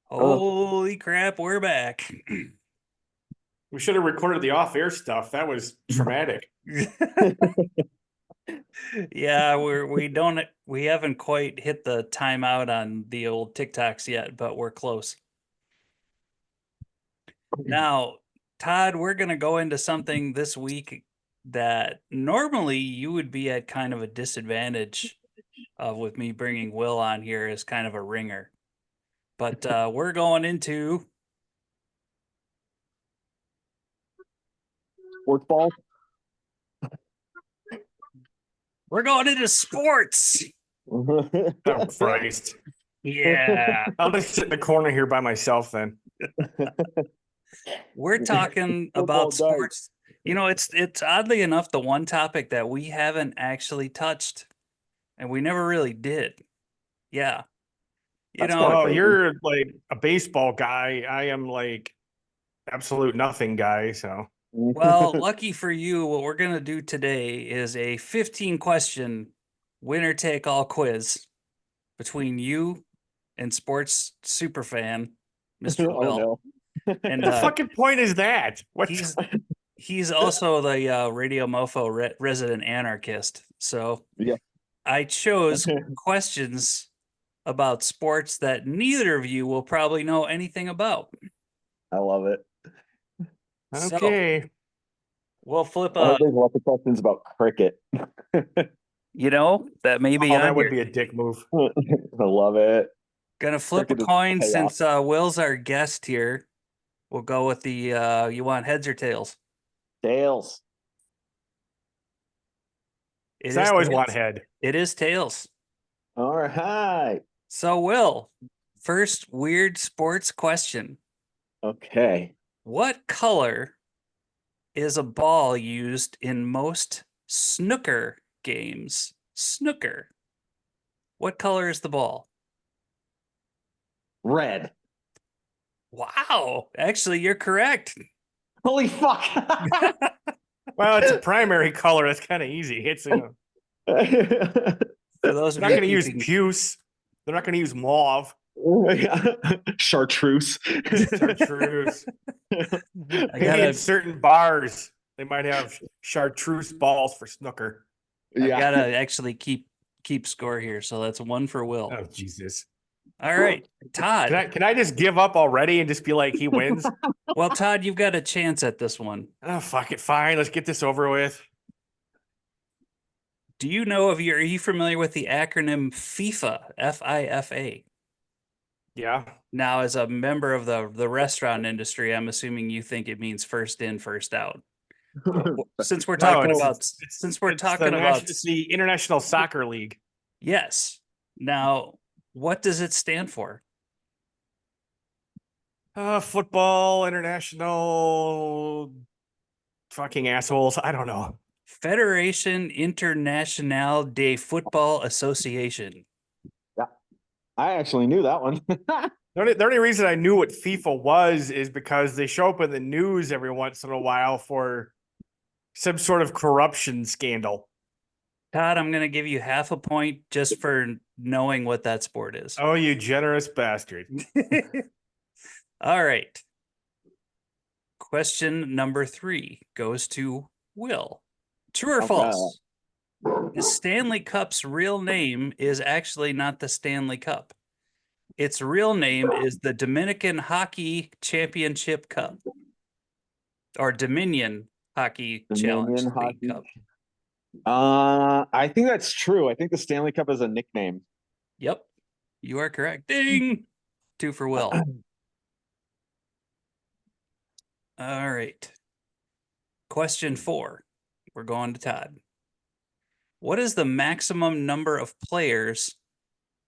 Holy crap, we're back. We should have recorded the off-air stuff. That was traumatic. Yeah, we haven't quite hit the timeout on the old TikToks yet, but we're close. Now, Todd, we're going to go into something this week that normally you would be at kind of a disadvantage with me bringing Will on here as kind of a ringer. But we're going into Sportsball. sports. Oh, Christ. Yeah. I'll just sit in the corner here by myself then. We're talking about sports. You know, it's oddly enough the one topic that we haven't actually touched, and we never really did. Yeah. You That's know, kinda Oh, crazy. you're like a baseball guy. I am like absolute nothing guy. So well, lucky for you, what we're going to do today is a 15 question winner take all quiz between you and sports superfan, Mr. Oh Will. no. And what the fucking point is that? What? he's also the RadioMofo resident anarchist. So Yeah. I chose questions about sports that neither of you will probably know anything about. I love it. So Okay. we'll flip I hope there's lots of questions about cricket. that may be Oh, on that would your be a dick move. I love it. gonna flip a Cricket is coin chaos. since Will's our guest here. We'll go with the you want heads or tails? Tails. It I is always tails. want head. It is tails. All right. So Will, first weird sports question. Okay. What color is a ball used in most snooker games? Snooker. What color is the ball? Red. Wow. Actually, you're correct. Holy fuck. Well, it's a primary color. That's kind of easy. It's For those of not you going to use keeping puce. They're not going to use mauve. Chartreuse. Chartreuse. I Maybe in certain bars, they might have chartreuse balls for snooker. gotta actually keep score here. So that's one for Will. Oh, Jesus. All right, Todd. Can I just give up already and just be like, he wins? Well, Todd, you've got a chance at this one. Oh, fuck it. Fine. Let's get this over with. Do you know are you familiar with the acronym FIFA? FIFA. Yeah. Now, as a member of the restaurant industry, I'm assuming you think it means first in, first out. Since we're talking about it's the International Soccer League. Yes. Now, what does it stand for? Football International fucking assholes. I don't know. Federation Internationale de Football Association. Yeah. I actually knew that one. The only reason I knew what FIFA was is because they show up in the news every once in a while for some sort of corruption scandal. Todd, I'm going to give you half a point just for knowing what that sport is. Oh, you generous bastard. All right. Question number 3 goes to Will. True or false? The Stanley Cup's real name is actually not the Stanley Cup. Its real name is the Dominican Hockey Championship Cup. Or Dominion Hockey Challenge Cup. I think that's true. I think the Stanley Cup is a nickname. Yep. You are correct. Ding! 2 for Will. All right. Question 4. We're going to Todd. What is the maximum number of players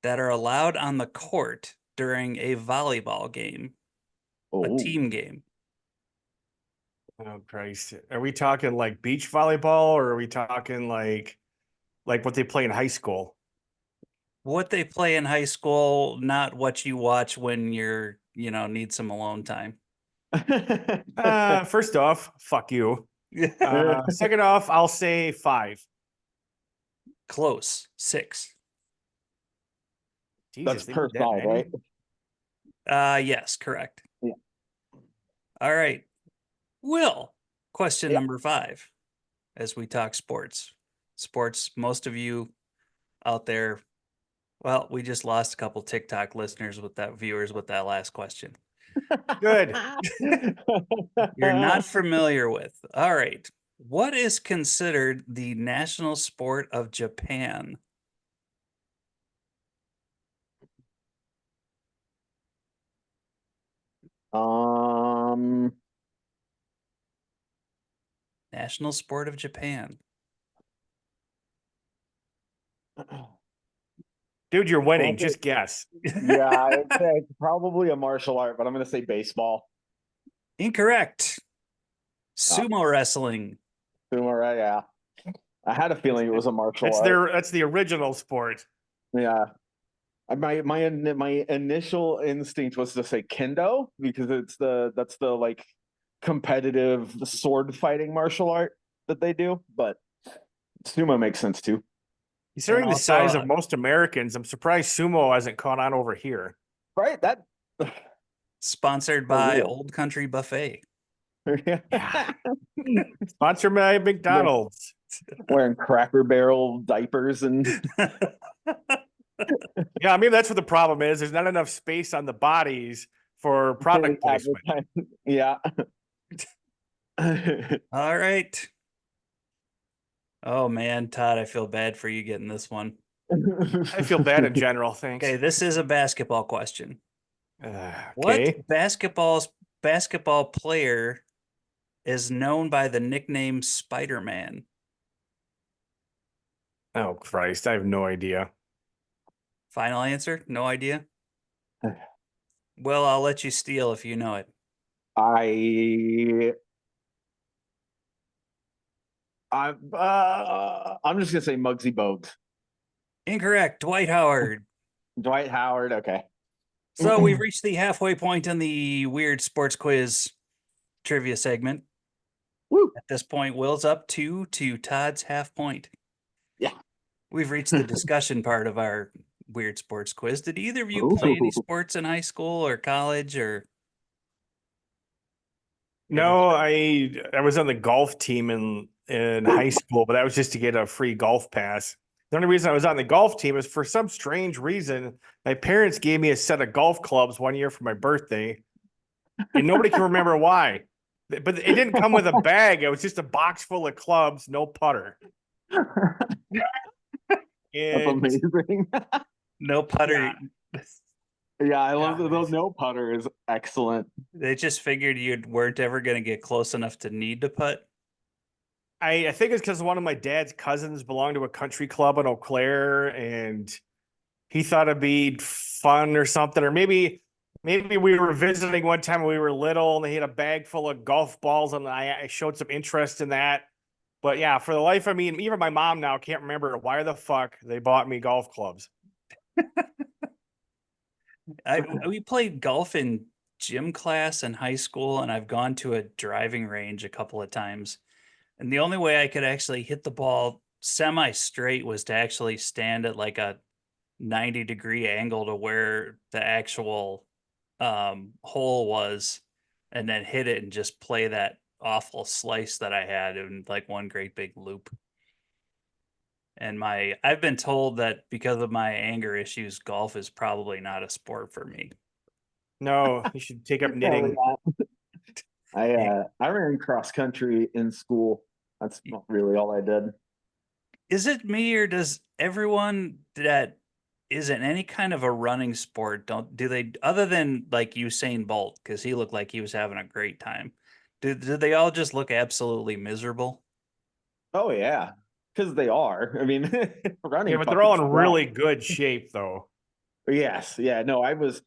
that are allowed on the court during a volleyball game? A team game. Oh, Christ. Are we talking like beach volleyball or are we talking like what they play in high school? What they play in high school, not what you watch when you're, need some alone time. First off, fuck you. Second off, I'll say 5. Close. 6. Jesus, that's per side, right? Yes, correct. Yeah. All right. Will, question Yeah. number 5, as we talk sports. Sports, most of you out there, well, we just lost a couple TikTok listeners with that, viewers with that last question. Good. You're not familiar with. All right. What is considered the national sport of Japan? Um, National sport of Japan. Dude, you're winning. Okay. Just guess. yeah, I'd say it's probably a martial art, but I'm going to say baseball. Incorrect. Sumo wrestling. Sumo, right? Yeah. I had a feeling it was a martial art. That's the original sport. Yeah. My initial instinct was to say kendo because that's the like competitive sword fighting martial art that they do, but sumo makes sense too. Considering And the size also, of most Americans, I'm surprised sumo hasn't caught on over here. Right? That sponsored For by real. Old Country Buffet. Sponsored by McDonald's. Wearing Cracker Barrel diapers and Yeah, I mean that's what the problem is. There's not enough space on the bodies for product placement. Yeah. All right. Oh man, Todd, I feel bad for you getting this one. I feel bad in general. Thanks. Okay, this is a basketball question. Okay. What basketball player is known by the nickname Spider-Man? Oh Christ, I have no idea. Final answer? No idea? Well, I'll let you steal if you know it. I'm just gonna say Muggsy Bogues. Incorrect. Dwight Howard. Dwight Howard. Okay. So we've reached the halfway point in the weird sports quiz trivia segment. Woo. At this point, Will's up 2 to Todd's half point. Yeah. We've reached the discussion part of our weird sports quiz. Did either of you play any sports in high school or college or? No, I was on the golf team in high school, but that was just to get a free golf pass. The only reason I was on the golf team is for some strange reason, my parents gave me a set of golf clubs one year for my birthday, and nobody can remember why. But it didn't come with a bag. It was just a box full of clubs, no putter. That's amazing. No putter. Yeah, I love the no putter is excellent. They just figured you weren't ever going to get close enough to need to putt. I think it's because one of my dad's cousins belonged to a country club in Eau Claire, and he thought it'd be fun or something. Or maybe we were visiting one time when we were little, and they had a bag full of golf balls, and I showed some interest in that. But yeah, for the life of me, and even my mom now can't remember why the fuck they bought me golf clubs. We played golf in gym class in high school, and I've gone to a driving range a couple of times. And the only way I could actually hit the ball semi-straight was to actually stand at like a 90-degree angle to where the actual hole was, and then hit it and just play that awful slice that I had in like one great big loop. And I've been told that because of my anger issues, golf is probably not a sport for me. No, you should take up knitting. I ran cross country in school. That's not really all I did. Is it me, or does everyone that is in any kind of a running sport do they, other than like Usain Bolt, because he looked like he was having a great time, do they all just look absolutely miserable? Oh yeah, because they are. I mean, running. Yeah, but they're all in really good shape, though. Yes, yeah. No, I was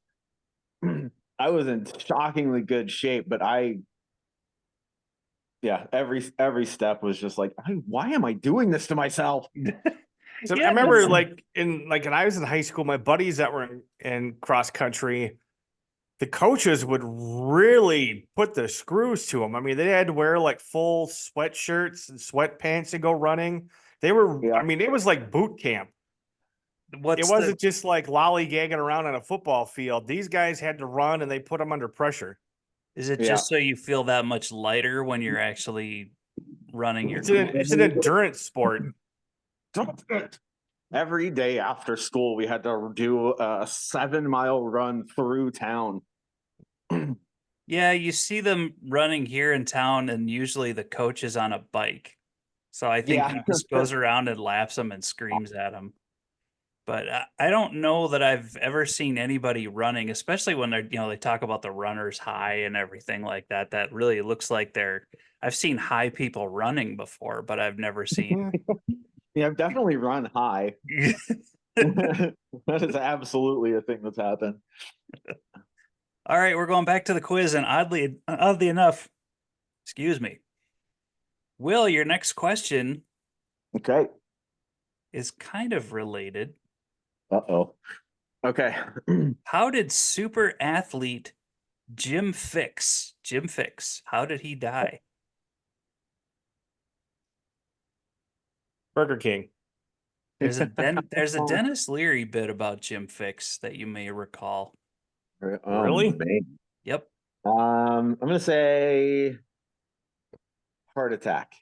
in shockingly good shape, but every step was just like, why am I doing this to myself? So Yeah, I remember when I was in high school, my buddies that were in cross country, the coaches would really put the screws to them. I mean, they had to wear like full sweatshirts and sweatpants to go running. They were, Yeah. I mean, it was like boot camp. It wasn't just like lollygagging around on a football field. These guys had to run and they put them under pressure. Is it Yeah. just so you feel that much lighter when you're actually running your It's an endurance sport. Every day after school, we had to do a 7-mile run through town. Yeah, you see them running here in town, and usually the coach is on a bike. So I think he just goes around and laps them and screams at them. But I don't know that I've ever seen anybody running, especially when they're, they talk about the runner's high and everything like that. That really looks like I've seen high people running before, but I've never seen. Yeah, I've definitely run high. That is absolutely a thing that's happened. All right, we're going back to the quiz, and oddly enough, excuse me, Will, your next question Okay. is kind of related. Uh-oh. Okay. How did super athlete Jim Fix, how did he die? Burger King. There's a Dennis Leary bit about Jim Fix that you may recall. Really? Man. Yep. I'm gonna say heart attack.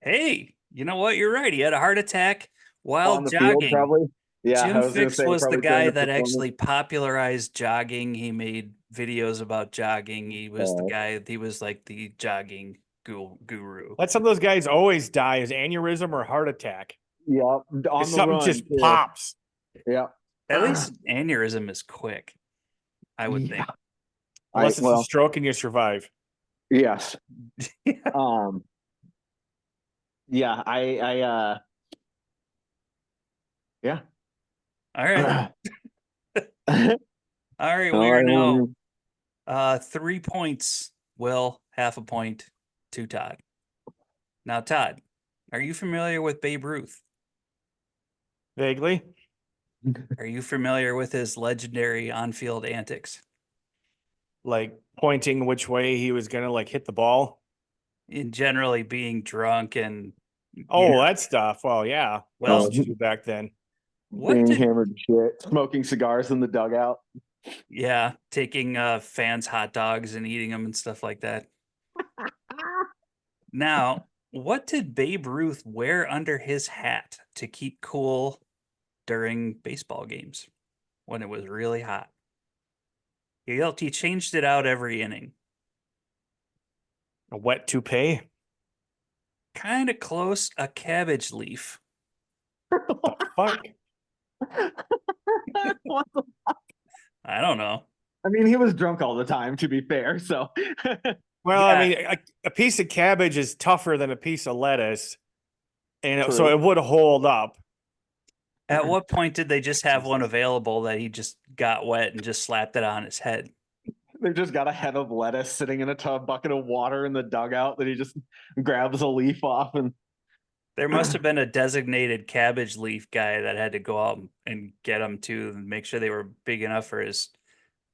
Hey, you know what? You're right. He had a heart attack while On the jogging. field, probably. Yeah, Jim I was Fix gonna say was the probably guy during that performance. actually popularized jogging. He made videos about jogging. He was the guy. He was like the jogging guru. Let some of those guys always die as aneurysm or heart attack. Yeah, on the Something run, just too. pops. Yeah. At least aneurysm is quick, I would think. Unless it's a stroke and you survive. Yes. Yeah, yeah. All right. All right, we are now 3 points, Will, half a point to Todd. Now, Todd, are you familiar with Babe Ruth? Vaguely. Are you familiar with his legendary on-field antics? Like pointing which way he was gonna like hit the ball. In generally being drunk and that stuff. Well, yeah. What else did you do back then? Being hammered shit, smoking cigars in the dugout. Yeah, taking fans' hot dogs and eating them and stuff like that. Now, what did Babe Ruth wear under his hat to keep cool during baseball games when it was really hot? He changed it out every inning. A wet toupee? Kind of close, a cabbage leaf. What the fuck? What the fuck? I don't know. I mean, he was drunk all the time, to be fair. So, well, yeah. I mean, a piece of cabbage is tougher than a piece of lettuce, and so it would hold up. At what point did they just have one available that he just got wet and just slapped it on his head? They just got a head of lettuce sitting in a bucket of water in the dugout that he just grabs a leaf off. And there must have been a designated cabbage leaf guy that had to go out and get them too and make sure they were big enough for his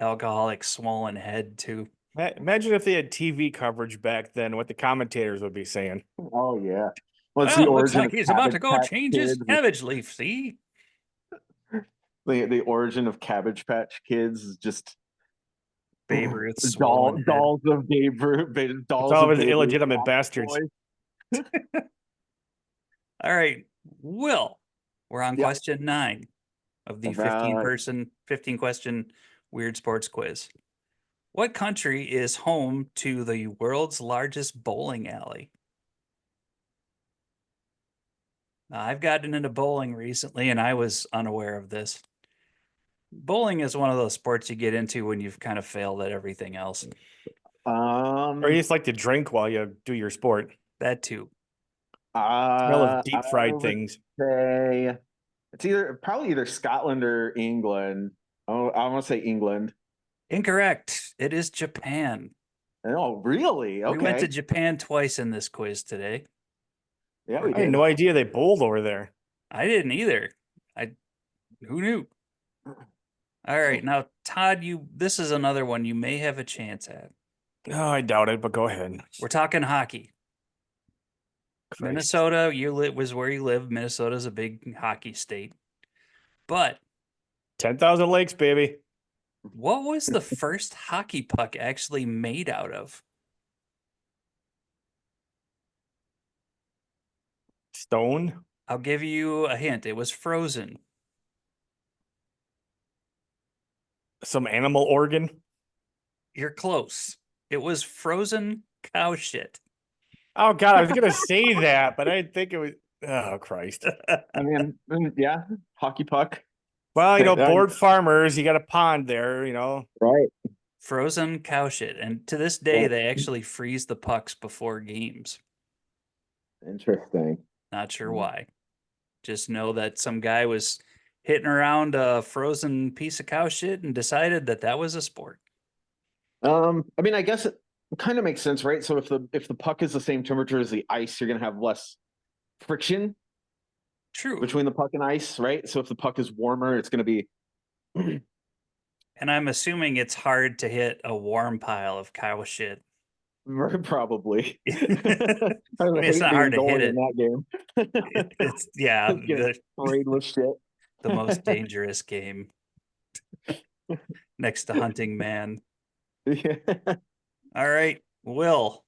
alcoholic swollen head too. Imagine if they had TV coverage back then, what the commentators would be saying. Oh yeah. Well, the looks like he's about to go change his cabbage leaf. See, the origin of Cabbage Patch Kids is just Babe Ruth, dolls of Babe Ruth, dolls of his illegitimate bastards. All right, Will, we're on question 9 of the 15 question Weird Sports Quiz. What country is home to the world's largest bowling alley? Now, I've gotten into bowling recently, and I was unaware of this. Bowling is one of those sports you get into when you've kind of failed at everything else. Or you just like to drink while you do your sport. That too. Smell of deep fried things. Say it's probably either Scotland or England. Oh, I want to say England. Incorrect. It is Japan. Oh, really? Okay. We went to Japan twice in this quiz today. Yeah, I had no idea they bowled over there. I didn't either. Who knew? All right, now Todd, this is another one you may have a chance at. No, I doubt it, but go ahead. We're talking hockey. Christ. Minnesota, was where you live. Minnesota's a big hockey state. But 10,000 lakes, baby. what was the first hockey puck actually made out of? Stone. I'll give you a hint. It was frozen. Some animal organ. You're close. It was frozen cow shit. Oh God, I was gonna say that, but I didn't think it was. Oh Christ. I mean, yeah, hockey puck. Well, Yeah, bored farmers, you got a pond there, right. Frozen cow shit. And to this day, Yeah. they actually freeze the pucks before games. Interesting. Not sure why. Just know that some guy was hitting around a frozen piece of cow shit and decided that that was a sport. I mean, I guess it kind of makes sense, right? So if the puck is the same temperature as the ice, you're gonna have less friction True. between the puck and ice, right? So if the puck is warmer, it's gonna be And I'm assuming it's hard to hit a warm pile of cow shit. very probably. I mean, it's hate not being hard to hit goalie it. in that game. It's yeah, Getting sprayed with shit. the most dangerous game next to Hunting Man. Yeah. All right, Will.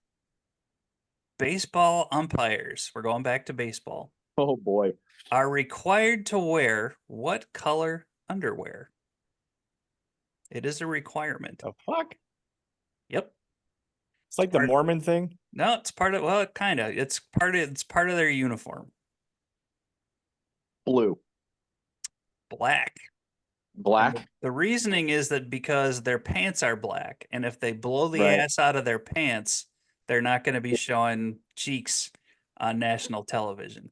Baseball umpires, we're going back to baseball, Oh boy. are required to wear what color underwear? It is a requirement. The fuck? Yep. It's like the Part- Mormon thing. No, it's part of well, kind of. It's part of their uniform. Blue. Black. Black. The reasoning is that because their pants are black, and if they blow the Right. ass out of their pants, they're not going to be showing cheeks on national television.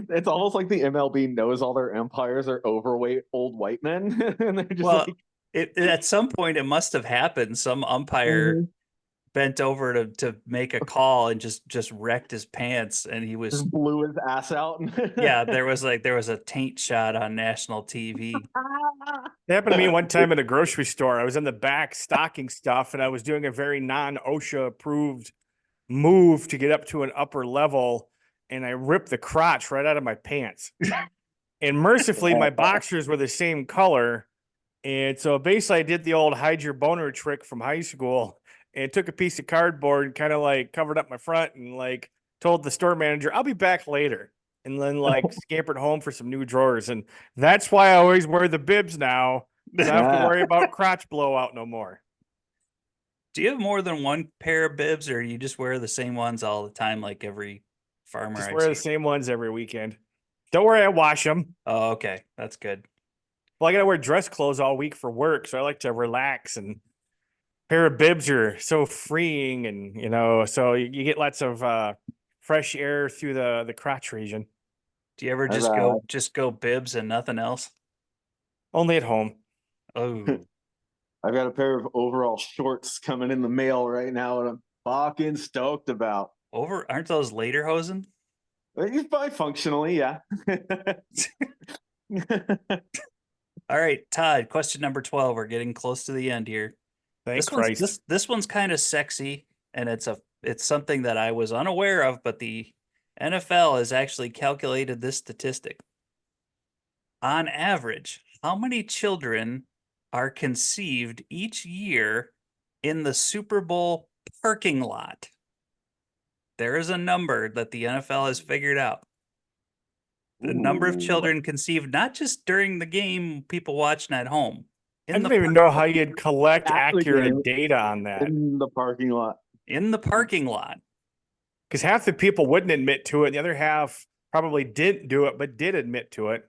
It's almost like the MLB knows all their umpires are overweight old white men. And they're just Well, like at some point it must have happened. Some umpire bent over to make a call and just wrecked his pants, and he was just blew his ass out. yeah. There was a taint shot on national TV. It happened to me one time at a grocery store. I was in the back stocking stuff, and I was doing a very non-OSHA approved move to get up to an upper level, and I ripped the crotch right out of my pants. And mercifully, my boxers were the same color. And so basically, I did the old hide your boner trick from high school and took a piece of cardboard and kind of like covered up my front and like told the store manager, I'll be back later. And then like scampered home for some new drawers. And that's why I always wear the bibs now. I don't have to worry about crotch blowout no more. Do you have more than one pair of bibs, or do you just wear the same ones all the time, like every farmer? Just I've wear the seen? same ones every weekend. Don't worry, I wash them. Oh, okay, that's good. Well, I got to wear dress clothes all week for work, so I like to relax. And pair of bibs are so freeing, and so you get lots of fresh air through the crotch region. Do you ever just go bibs and nothing else? Only at home. Oh, I've got a pair of overall shorts coming in the mail right now, and I'm fucking stoked about. aren't those lederhosen? Functionally, yeah. All right, Todd, question number 12. We're getting close to the end here. Thank Christ. This one's kind of sexy, and it's something that I was unaware of, but the NFL has actually calculated this statistic. On average, how many children are conceived each year in the Super Bowl parking lot? There is a number that the NFL has figured out. The number of children conceived, not just during the game, people watching at home. I don't even know how you'd collect accurate data on that. In the parking lot. In the parking lot. Because half the people wouldn't admit to it. The other half probably didn't do it, but did admit to it.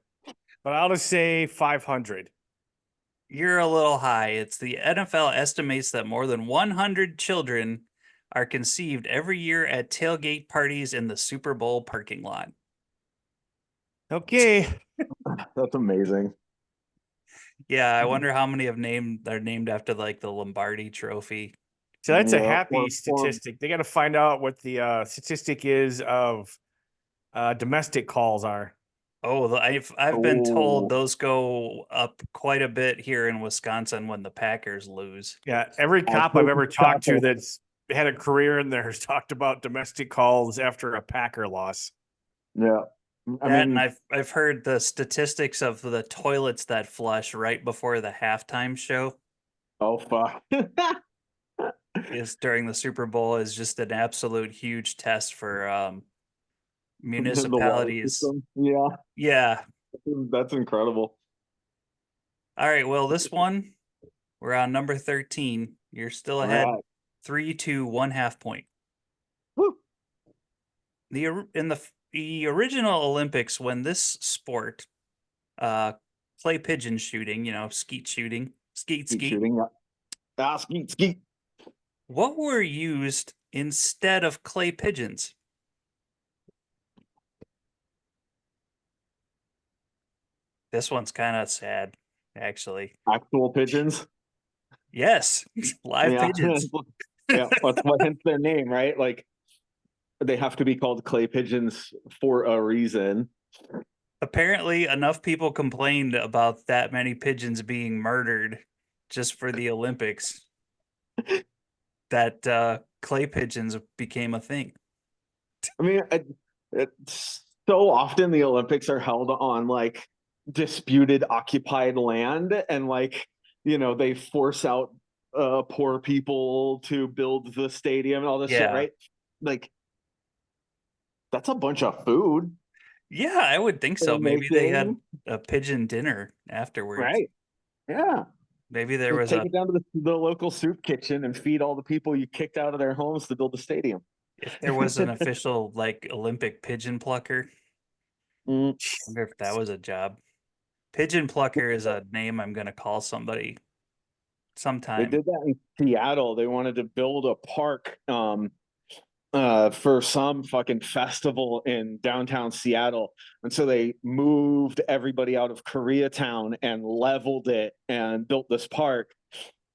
But I'll just say 500. You're a little high. It's the NFL estimates that more than 100 children are conceived every year at tailgate parties in the Super Bowl parking lot. Okay. That's amazing. Yeah, I wonder how many are named after like the Lombardi Trophy. So that's a happy statistic. They got to find out what the statistic is of domestic calls are. Oh, I've been told those go up quite a bit here in Wisconsin when the Packers lose. Yeah, every cop I've ever talked to that's had a career in there has talked about domestic calls after a Packer loss. Yeah. I That, and mean, I've heard the statistics of the toilets that flush right before the halftime show oh fuck. is during the Super Bowl is just an absolute huge test for The water municipalities. system. Yeah, Yeah. that's incredible. All right. Well, this one we're on number 13. You're still All ahead right. 3-2, 1/2 point. Woo. The original Olympics, when this sport, uh, clay pigeon shooting, skeet shooting, skeet Keep skeet, shooting. Yeah. Ah, skeet, skeet. what were used instead of clay pigeons? This one's kind of sad, actually. Actual pigeons. Yes, live Yeah. pigeons. Yeah. That's what hence their name, right? Like they have to be called clay pigeons for a reason. Apparently, enough people complained about that many pigeons being murdered just for the Olympics that clay pigeons became a thing. I mean, it's so often the Olympics are held on like disputed occupied land, and like they force out poor people to build the stadium and all this shit, Yeah. right? Like that's a bunch of food Yeah, I would think so. they're Maybe they had making, a pigeon dinner afterwards. right? Yeah. Maybe there Just was take a it down to the local soup kitchen and feed all the people you kicked out of their homes to build the stadium. if there was an official like Olympic pigeon plucker. Mm. Wonder if that was a job. Pigeon plucker is a name I'm gonna call somebody They sometime. did that in Seattle. They wanted to build a park for some fucking festival in downtown Seattle. And so they moved everybody out of Koreatown and leveled it and built this park.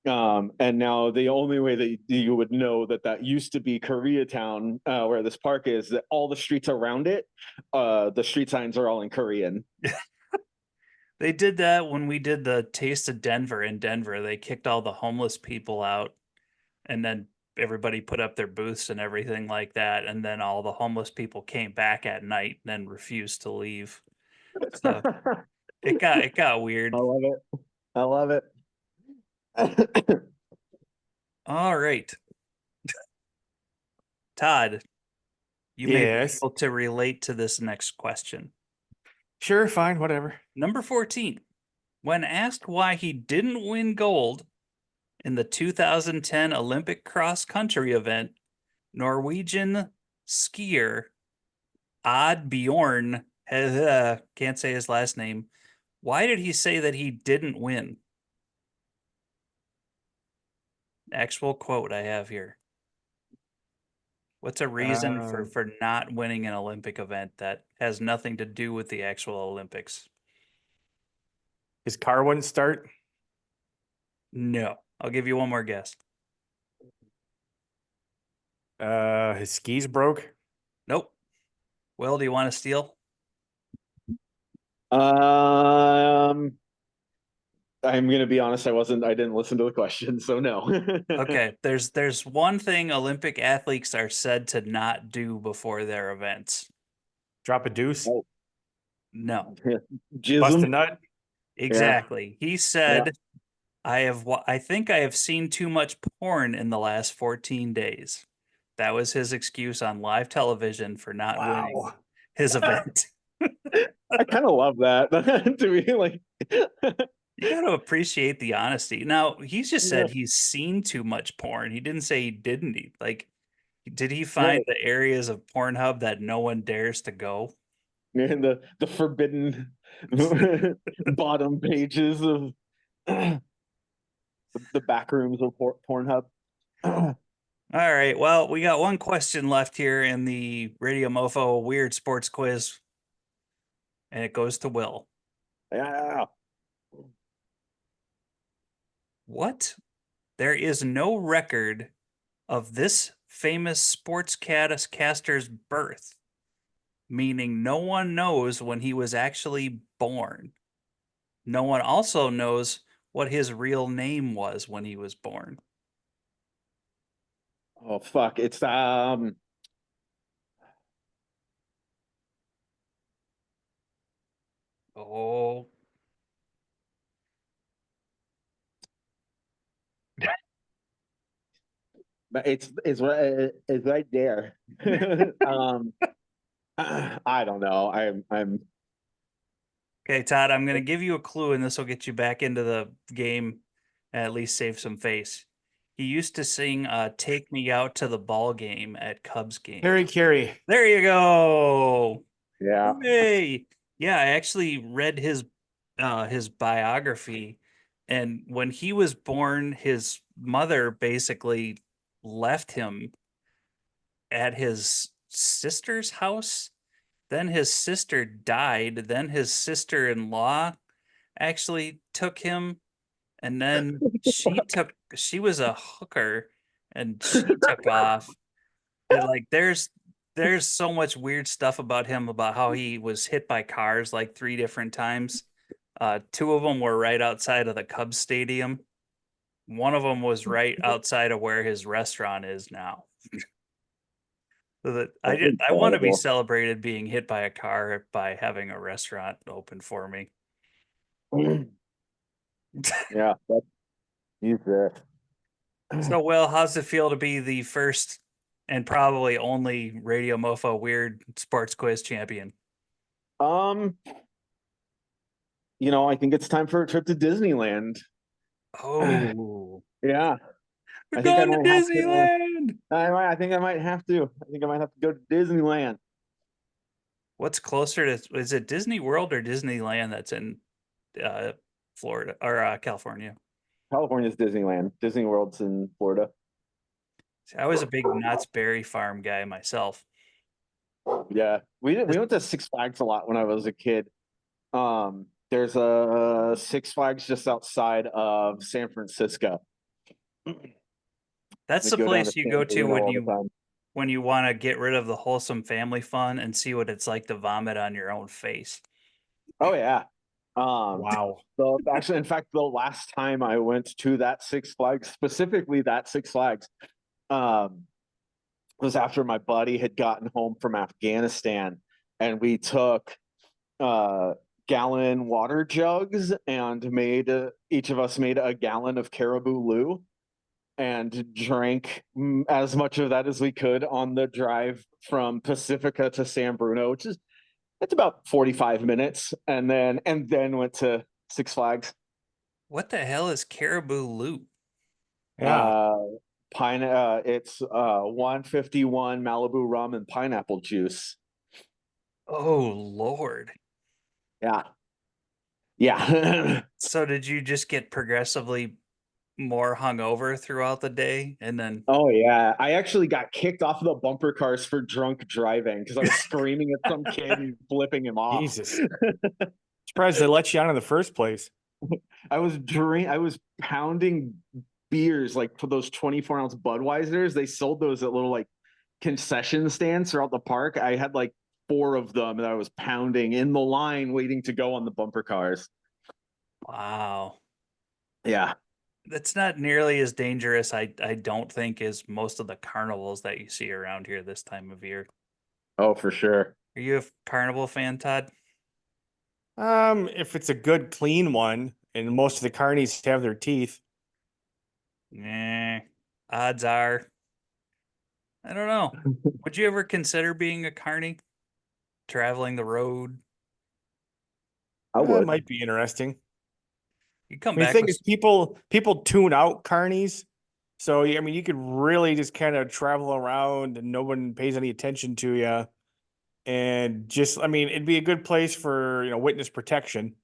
And now the only way that you would know that that used to be Koreatown, where this park is, that all the streets around it, the street signs are all in Korean. They did that when we did the Taste of Denver in Denver. They kicked all the homeless people out and then everybody put up their booths and everything like that. And then all the homeless people came back at night and then refused to leave. So it got I weird. love it. I love it. All right. Todd, you may be Yes. able to relate to this next question. Sure, fine, whatever. Number 14. When asked why he didn't win gold in the 2010 Olympic cross country event, Norwegian skier Odd Bjorn, can't say his last name. Why did he say that he didn't win? Actual quote I have here. What's a reason for not winning an Olympic event that has nothing to do with the actual Olympics? His car wouldn't start. No. I'll give you one more guess. His skis broke. Nope. Will, do you want to steal? I'm gonna be honest, I didn't listen to the question, so no. Okay, there's one thing Olympic athletes are said to not do before their events. Drop a deuce. Oh. No. Bust a Jism. nut. Exactly. He said, I think I have seen too much porn in the last 14 days. That was his excuse on live television for not winning Wow. his event. I kind of love that. To be like, You got to appreciate the honesty. Now, he's just said yeah, he's seen too much porn. He didn't say he didn't. Like, did he find right. the areas of Pornhub that no one dares to go? And the forbidden bottom pages of the back rooms of Pornhub. All right. Well, we got one question left here in the RadioMofo Weird Sports Quiz, and it goes to Will. Yeah. What? There is no record of this famous sportscaster's birth, meaning no one knows when he was actually born. No one also knows what his real name was when he was born. Oh fuck! It's Oh, But it's right there. I don't know. I'm okay, Todd, I'm going to give you a clue, and this will get you back into the game and at least save some face. He used to sing Take Me Out to the Ball Game at Cubs game. Harry Carey. There you go. yeah. Hooray. Yeah, I actually read his biography, and when he was born, his mother basically left him at his sister's house. Then his sister died. Then his sister-in-law actually took him, and then she was a hooker and she took off. And like there's so much weird stuff about him, about how he was hit by cars like 3 different times. Two of them were right outside of the Cubs stadium. One of them was right outside of where his restaurant is now. So that That's I want to be incredible. celebrated being hit by a car by having a restaurant open for me. Yeah, he's there. So, Will, how's it feel to be the first and probably only Radio Mofo Weird Sports Quiz champion? Um, I think it's time for a trip to Disneyland. Oh, Yeah, we're I think I going to might have to. Disneyland. I think I might have to. I think I might have to go to Disneyland. What's closer to, is it Disney World or Disneyland that's in Florida or California? California's Disneyland. Disney World's in Florida. See, I was a big Knott's Berry Farm guy myself. Yeah, we went to Six Flags a lot when I was a kid. There's a Six Flags just outside of San Francisco. That's We the go down to place you San go to Bruno all the time. when you want to get rid of the wholesome family fun and see what it's like to vomit on your own face. Oh yeah. Wow. So actually, in fact, the last time I went to that Six Flags, specifically that Six Flags, was after my buddy had gotten home from Afghanistan, and we took gallon water jugs and made each of us made a gallon of Caribou Lou and drank as much of that as we could on the drive from Pacifica to San Bruno, which is it's about 45 minutes, and then went to Six Flags. What the hell is Caribou Loop? Yeah. It's 151 Malibu rum and pineapple juice. Oh, Lord. Yeah. Yeah. So did you just get progressively more hungover throughout the day and then Oh yeah. I actually got kicked off of the bumper cars for drunk driving because I was screaming at some kid and flipping him off. Jesus. Surprised they let you on in the first place. I was pounding beers like for those 24-ounce Budweisers. They sold those at little like concession stands throughout the park. I had like 4 of them that I was pounding in the line waiting to go on the bumper cars. wow. Yeah. That's not nearly as dangerous, I don't think, as most of the carnivals that you see around here this time of year. Oh, for sure. Are you a carnival fan, Todd? If it's a good clean one, and most of the carnies have their teeth. Nah. Odds are. I don't know. Would you ever consider being a carny? Traveling the road? I would. It might be interesting. You come I mean, the back thing with is, people tune out carnies, so I mean, you could really just kind of travel around and no one pays any attention to you, and just I mean, it'd be a good place for witness protection.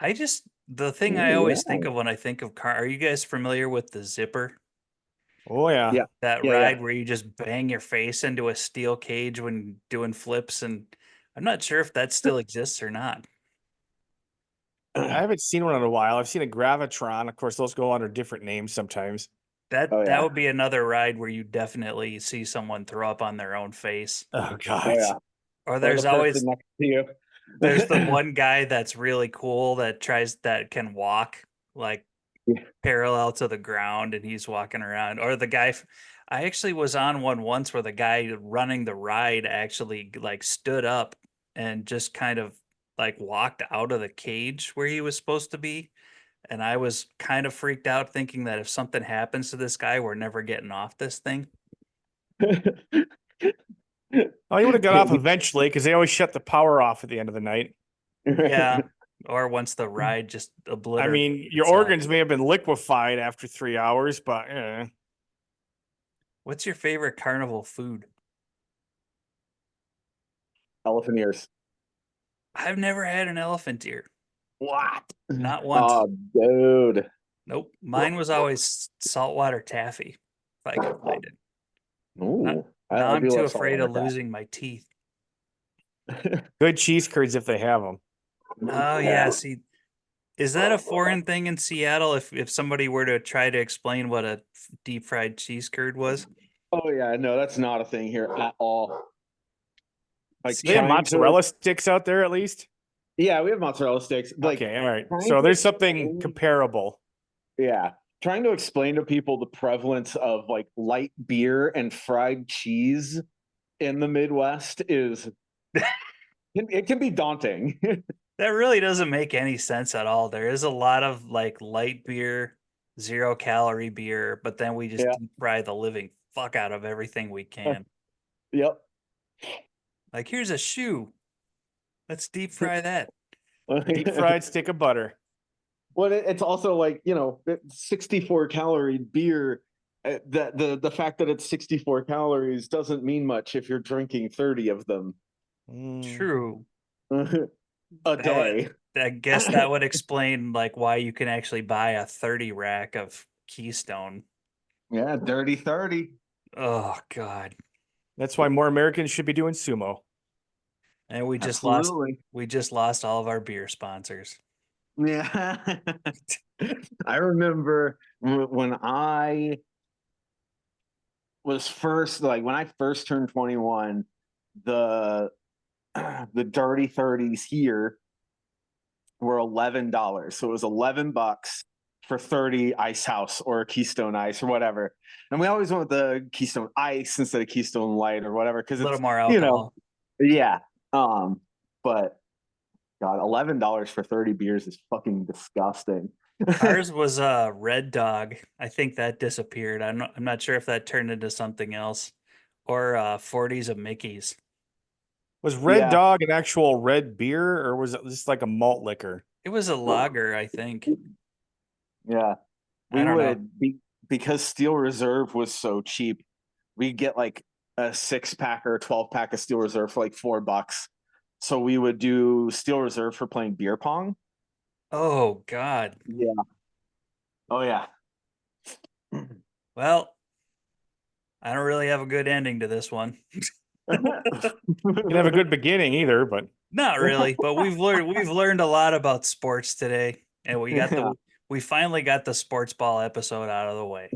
the thing I always think of when I think of car, are you guys familiar with the zipper? Oh yeah, Yeah. That Yeah, ride yeah. where you just bang your face into a steel cage when doing flips, and I'm not sure if that still exists or not. I haven't seen one in a while. I've seen a Gravitron. Of course, those go under different names sometimes. That Oh, that yeah. would be another ride where you definitely see someone throw up on their own face. Oh Oh, god, yeah. Or Or there's the always person next to you. there's the one guy that's really cool that can walk like Yeah. parallel to the ground and he's walking around. Or the guy I actually was on one once where the guy running the ride actually like stood up and just kind of like walked out of the cage where he was supposed to be. And I was kind of freaked out thinking that if something happens to this guy, we're never getting off this thing. Oh, he would have got off eventually because they always shut the power off at the end of the night. Yeah. Or once the ride just I obliterated. mean, your itself. organs may have been liquefied after 3 hours, but What's your favorite carnival food? Elephant ears. I've never had an elephant ear. What? Not once. Oh, dude. Nope. Mine was always saltwater taffy, if I could find it. Ooh, Now I'm do too love afraid of saltwater losing my teeth. good cheese curds if they have them. Oh yeah, see, is that a foreign thing in Seattle? If somebody were to try to explain what a deep fried cheese curd was, Oh yeah, no, that's not a thing here at all. Like See, They have trying mozzarella to, sticks out there at least. yeah, we have mozzarella sticks. Like, Okay, all right. trying So to there's something explain- comparable. Yeah, trying to explain to people the prevalence of like light beer and fried cheese in the Midwest is it can be daunting. that really doesn't make any sense at all. There is a lot of like light beer, 0-calorie beer, but then we just Yeah. deep fry the living fuck out of everything we can. Yep. Like, here's a shoe. Let's deep fry that. Deep fried stick of butter. Well, it's also like, 64 calorie beer. The fact that it's 64 calories doesn't mean much if you're drinking 30 of them True. a day. I guess that would explain like why you can actually buy a 30 rack of Keystone. Yeah, dirty 30. Oh God. That's why more Americans should be doing sumo. And we just Absolutely. lost all of our beer sponsors. Yeah. I remember when I was first, like when I first turned 21, the dirty 30s here were $11. So it was $11 for 30 Ice House or Keystone Ice or whatever. And we always went with the Keystone Ice instead of Keystone Light or whatever, because A little it's more alcohol. yeah. But God, $11 for 30 beers is fucking disgusting. Ours was Red Dog. I think that disappeared. I'm not sure if that turned into something else. Or 40s of Mickey's. Was Red Yeah. Dog an actual red beer, or was it just like a malt liquor? It was a lager, I think. Yeah. I don't know. Because Steel Reserve was so cheap, we'd get like a 6-pack or a 12-pack of Steel Reserve for like $4. So we would do Steel Reserve for playing beer pong. Oh God. Yeah. Oh yeah. Well, I don't really have a good ending to this one. Didn't have a good beginning either, but Not really, but we've learned a lot about sports today, and we finally got the sports ball episode out of the way.